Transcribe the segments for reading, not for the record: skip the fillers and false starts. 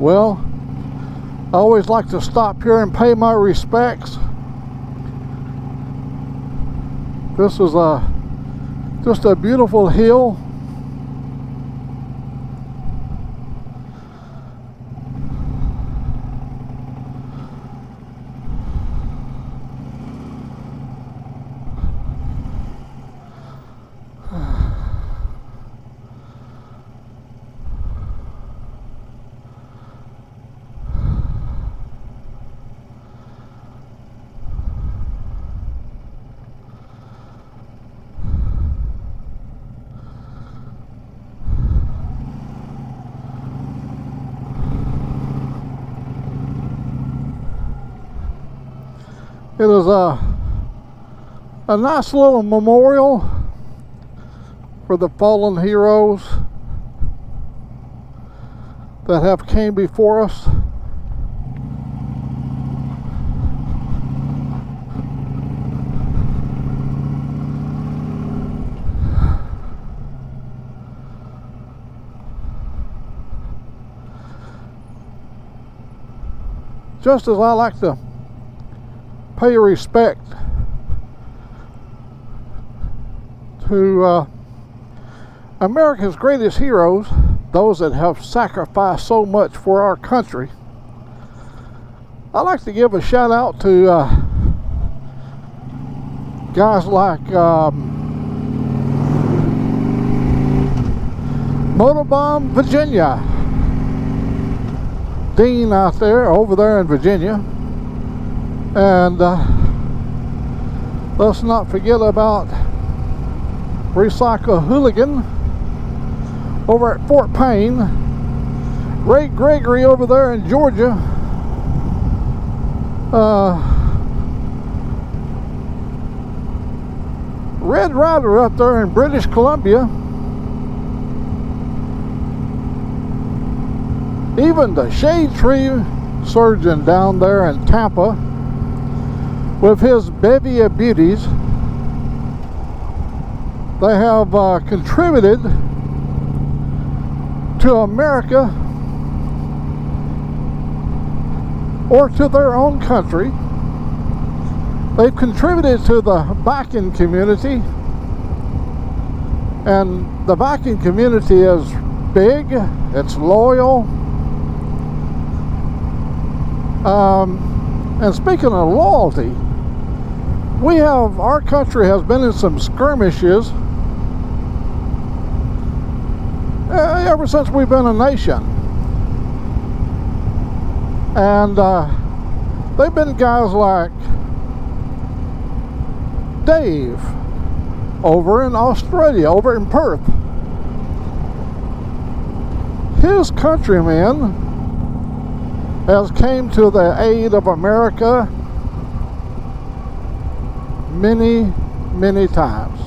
Well, I always like to stop here and pay my respects. This is just a beautiful hill. It is a nice little memorial for the fallen heroes that have came before us. Just as I like to pay respect to America's greatest heroes, those that have sacrificed so much for our country, I like to give a shout out to guys like Motorbomb, Virginia. Dean out there, over there in Virginia. And let's not forget about Recycle Hooligan over at Fort Payne. Ray Gregory over there in Georgia. Red Rider up there in British Columbia. Even the shade tree surgeon down there in Tampa with his bevy of beauties. They have contributed to America or to their own country. They've contributed to the biking community, and the biking community is big, it's loyal. And speaking of loyalty, our country has been in some skirmishes ever since we've been a nation. And they've been guys like Dave over in Australia, over in Perth. His countrymen has came to the aid of America many, many times.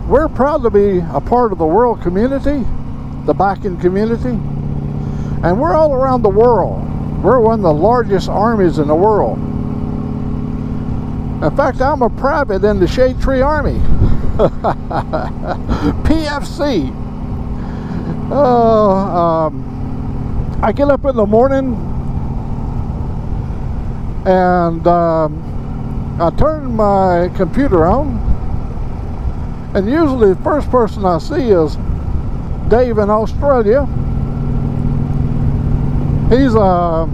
We're proud to be a part of the world community, the biking community, and we're all around the world. We're one of the largest armies in the world. In fact, I'm a private in the Shade Tree Army. PFC. I get up in the morning and I turn my computer on, and usually the first person I see is Dave in Australia. He's a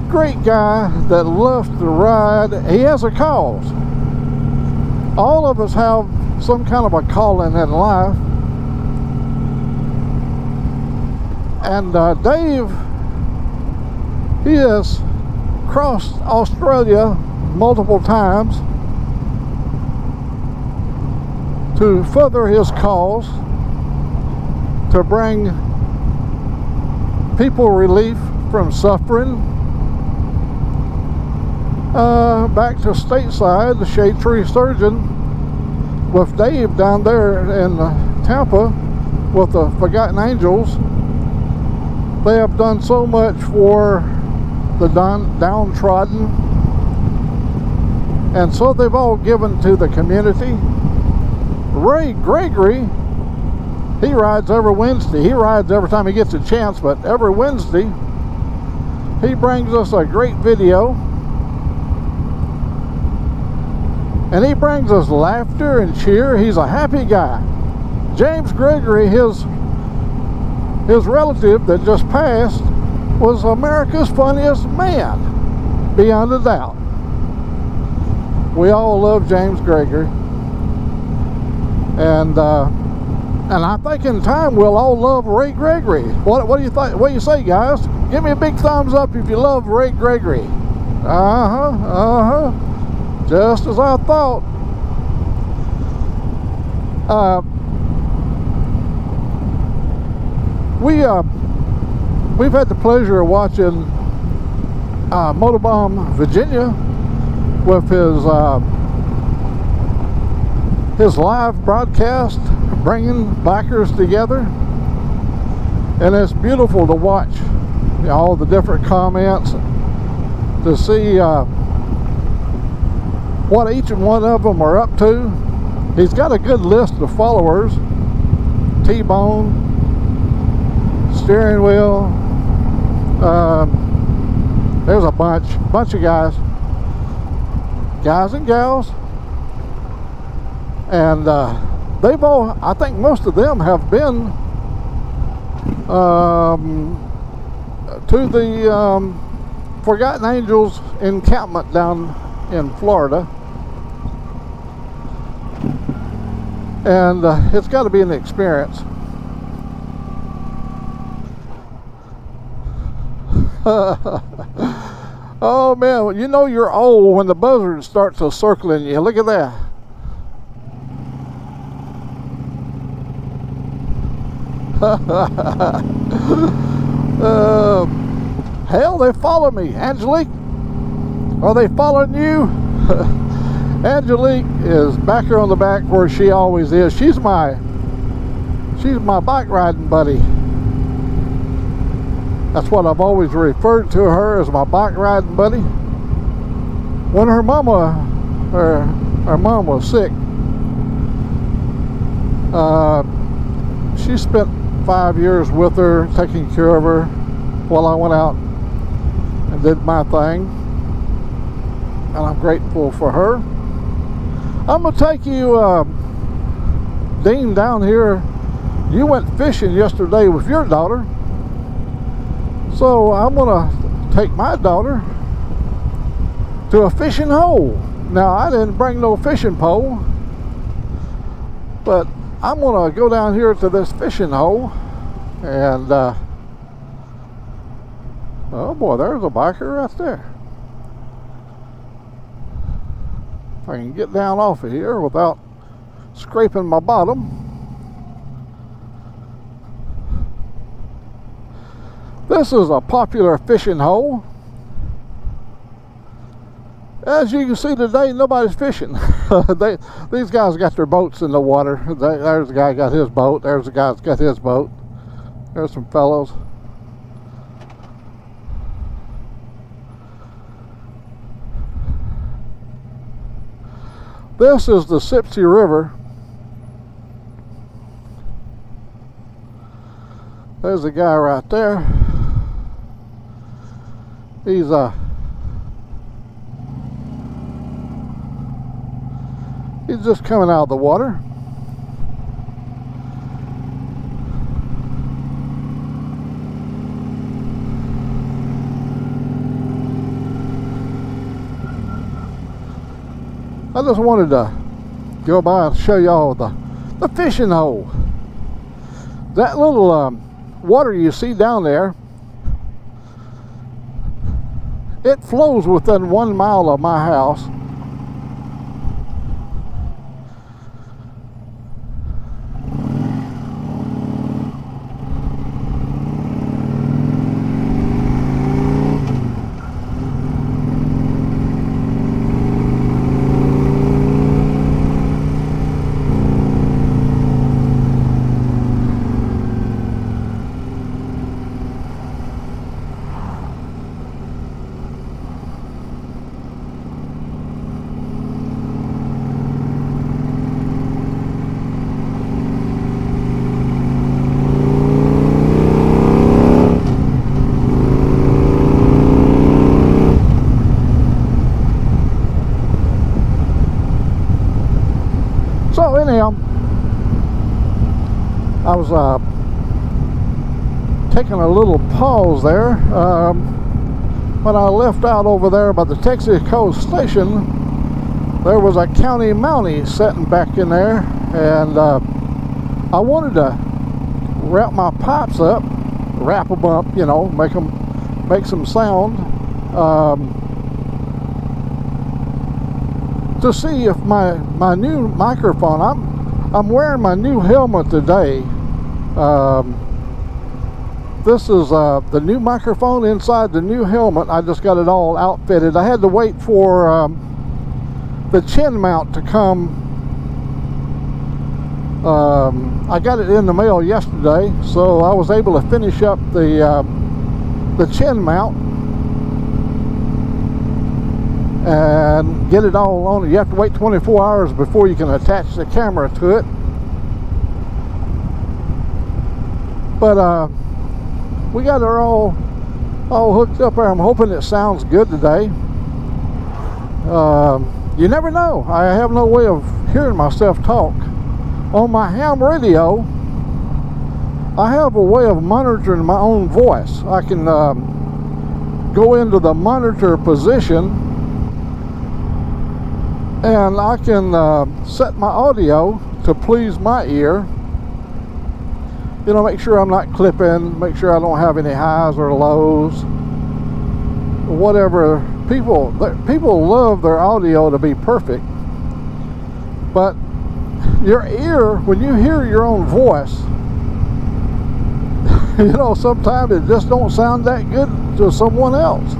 great guy that loves to ride. He has a cause. All of us have some kind of a calling in life. And Dave, he has crossed Australia multiple times to further his cause, to bring people relief from suffering. Back to stateside, the Shade Tree Surgeon with Dave down there in Tampa with the Forgotten Angels. They have done so much for the downtrodden. And so they've all given to the community. Ray Gregory, he rides every Wednesday. He rides every time he gets a chance, but every Wednesday he brings us a great video. And he brings us laughter and cheer. He's a happy guy. James Gregory, his relative that just passed, was America's funniest man, beyond a doubt. We all love James Gregory. And I think in time we'll all love Ray Gregory. What do you think? What do you say, guys? Give me a big thumbs up if you love Ray Gregory. Just as I thought. We've had the pleasure of watching Motorbomb Virginia with his live broadcast, bringing bikers together, and it's beautiful to watch, you know, all the different comments, to see what each and one of them are up to. He's got a good list of followers. T-Bone, Steering Wheel, there's a bunch of guys and gals, and they've all, I think most of them have been to the Forgotten Angels encampment down in Florida, and it's got to be an experience. Oh man, you know you're old when the buzzard starts circling you. Look at that. Hell, they follow me. Angelique, are they following you? Angelique is back here on the back where she always is. She's my bike riding buddy. That's what I've always referred to her, as my bike riding buddy. When her mom was sick, she spent 5 years with her, taking care of her while I went out and did my thing, and I'm grateful for her. I'm gonna take you, Dean, down here. You went fishing yesterday with your daughter, so I'm gonna take my daughter to a fishing hole. Now, I didn't bring no fishing pole, but I'm gonna go down here to this fishing hole, and oh boy, there's a biker right there. If I can get down off of here without scraping my bottom. This is a popular fishing hole. As you can see today, nobody's fishing. These guys got their boats in the water. There's a guy got his boat. There's a guy's got his boat. There's some fellows. This is the Sipsey River. There's a guy right there. He's just coming out of the water. I just wanted to go by and show y'all the fishing hole. That little water you see down there, it flows within 1 mile of my house. So anyhow, I was taking a little pause there. When I left out over there by the Texaco station, there was a county mountie sitting back in there, and I wanted to wrap my pipes up, wrap them up, you know, make some sound, to see if my new microphone, I'm wearing my new helmet today. This is the new microphone inside the new helmet. I just got it all outfitted. I had to wait for the chin mount to come. I got it in the mail yesterday, so I was able to finish up the chin mount and get it all on. You have to wait 24 hours before you can attach the camera to it. But we got her all hooked up there. I'm hoping it sounds good today. You never know. I have no way of hearing myself talk. On my ham radio, I have a way of monitoring my own voice. I can go into the monitor position, and I can set my audio to please my ear. You know, make sure I'm not clipping, make sure I don't have any highs or lows, whatever. People love their audio to be perfect, but your ear, when you hear your own voice, you know, sometimes it just don't sound that good to someone else.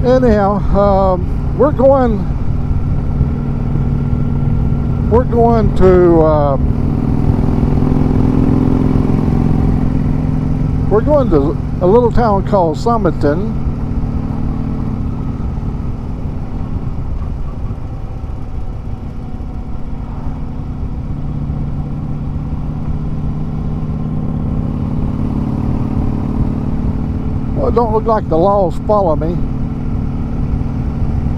Anyhow, we're going to a little town called Summerton. Well, it don't look like the laws follow me.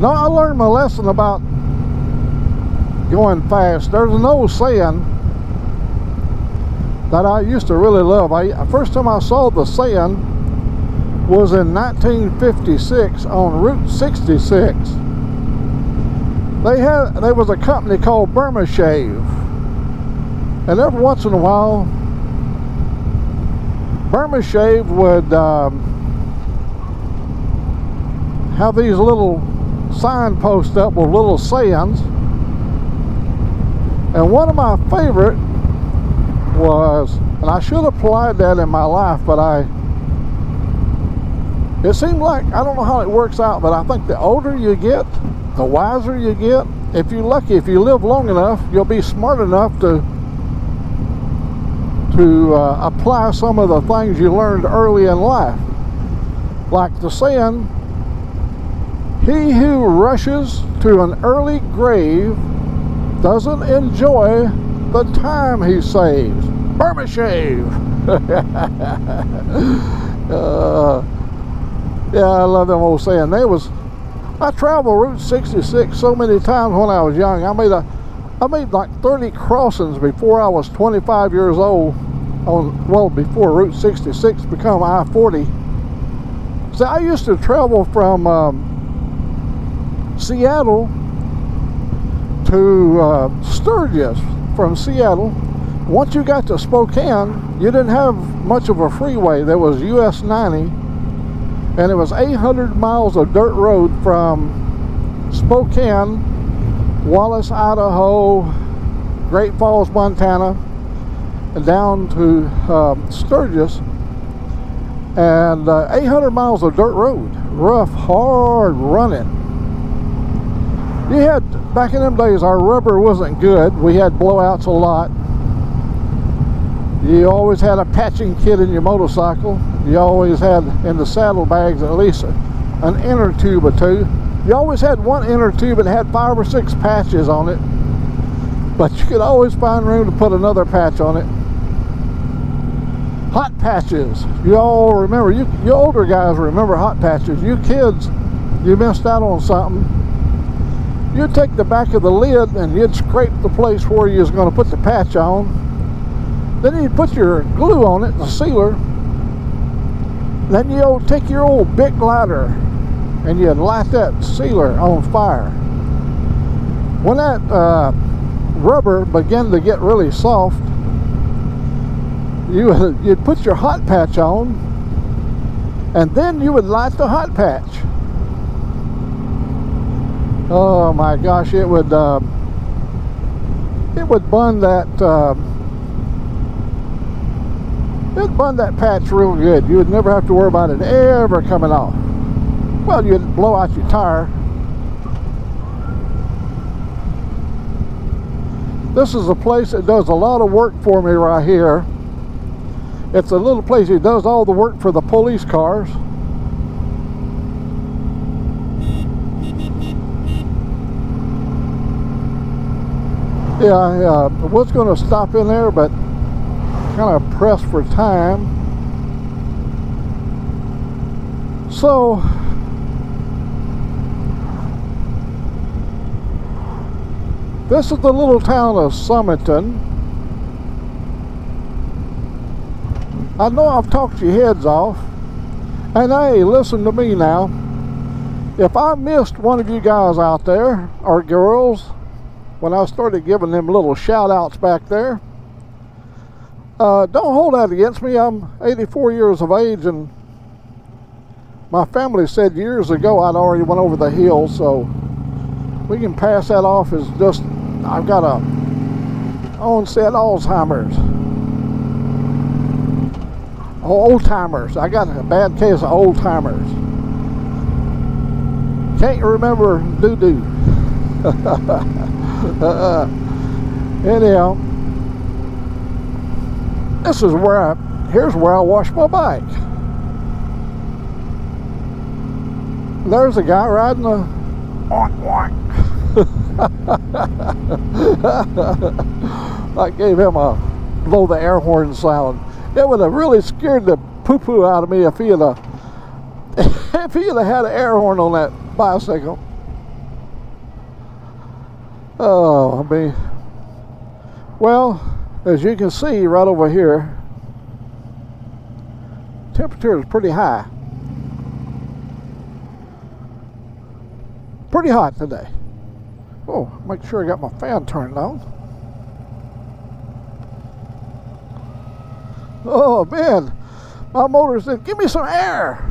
No, I learned my lesson about going fast. There's an old saying that I used to really love. First time I saw the saying was in 1956 on Route 66. There was a company called Burma Shave, and every once in a while Burma Shave would have these little signposts up with little sayings, and one of my favorite was, and I should have applied that in my life, but it seemed like, I don't know how it works out, but I think the older you get, the wiser you get. If you're lucky, if you live long enough, you'll be smart enough to apply some of the things you learned early in life. Like the saying, he who rushes to an early grave doesn't enjoy the time he saves. Burma Shave. Yeah, I love them old saying. I traveled Route 66 so many times when I was young. I made like 30 crossings before I was 25 years old. Before Route 66 become I-40. So I used to travel from Seattle to Sturgis. From Seattle, once you got to Spokane, you didn't have much of a freeway. There was US 90, and it was 800 miles of dirt road from Spokane, Wallace, Idaho, Great Falls, Montana, and down to Sturgis, and 800 miles of dirt road, rough, hard running. You had, back in them days, our rubber wasn't good. We had blowouts a lot. You always had a patching kit in your motorcycle. You always had in the saddlebags at least an inner tube or two. You always had one inner tube that had 5 or 6 patches on it, but you could always find room to put another patch on it. Hot patches. You all remember, you older guys remember hot patches. You kids, you missed out on something. you'd take the back of the lid and you'd scrape the place where you was going to put the patch on. Then you'd put your glue on it, the sealer. Then you'd take your old Bic lighter and you'd light that sealer on fire. When that rubber began to get really soft, you'd put your hot patch on, and then you would light the hot patch. Oh my gosh, it would burn that patch real good. You would never have to worry about it ever coming off. Well, you'd blow out your tire. This is a place that does a lot of work for me right here. It's a little place that does all the work for the police cars. Yeah, I was going to stop in there, but kind of pressed for time. So this is the little town of Summerton. I know I've talked your heads off, and hey, listen to me now. If I missed one of you guys out there, or girls, when I started giving them little shout outs back there, don't hold that against me. I'm 84 years of age, and my family said years ago I'd already went over the hill, so we can pass that off as just, I've got a onset Alzheimer's. Old timers. I got a bad case of old timers. Can't remember doo-doo. Anyhow, this is where here's where I wash my bike. There's a guy riding a oink oink. I gave him a blow the air horn sound. It would have really scared the poo-poo out of me if he had had an air horn on that bicycle. Oh, I mean, well, as you can see right over here, temperature is pretty high. Pretty hot today. Oh, make sure I got my fan turned on. Oh man, my motor said, give me some air.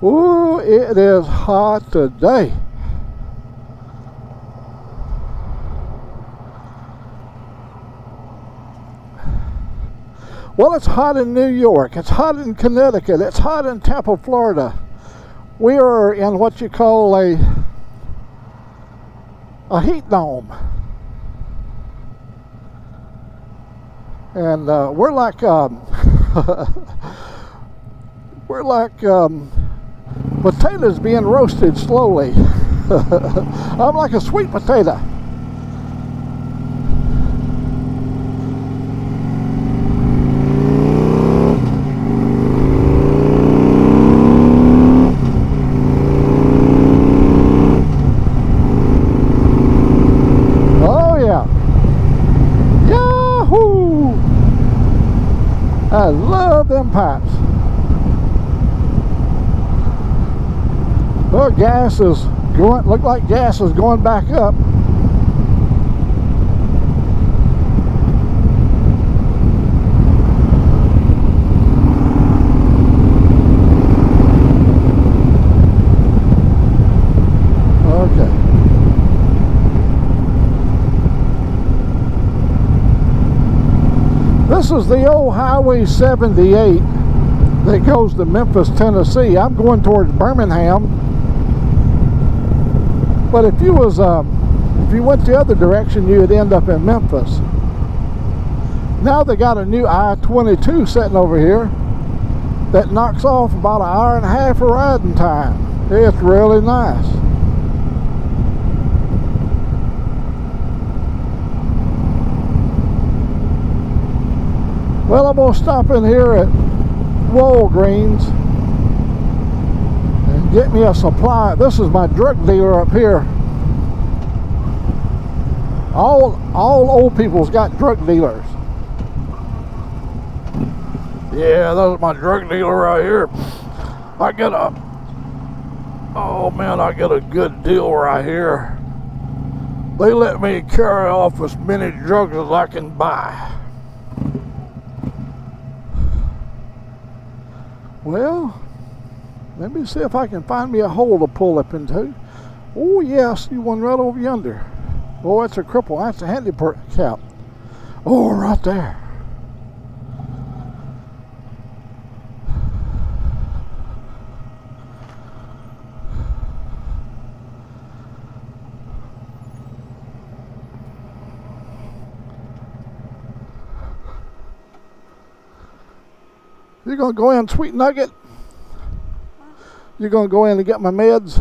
Ooh, it is hot today. Well, it's hot in New York, it's hot in Connecticut, it's hot in Tampa, Florida. We are in what you call a heat dome. And we're like potatoes being roasted slowly. I'm like a sweet potato. I love them pipes. Well, gas is going, look like gas is going back up. Okay. This is the old Highway 78 that goes to Memphis, Tennessee. I'm going towards Birmingham. But if you went the other direction, you would end up in Memphis. Now they got a new I-22 sitting over here that knocks off about an hour and a half of riding time. It's really nice. Well, I'm gonna stop in here at Walgreens and get me a supply. This is my drug dealer up here. All old people's got drug dealers. Yeah, that's my drug dealer right here. I get a, oh man, I get a good deal right here. They let me carry off as many drugs as I can buy. Well, let me see if I can find me a hole to pull up into. Oh yeah, I see one right over yonder. Oh, that's a cripple. That's a handicap. Oh, right there. You gonna go in, Sweet Nugget? You gonna go in and get my meds?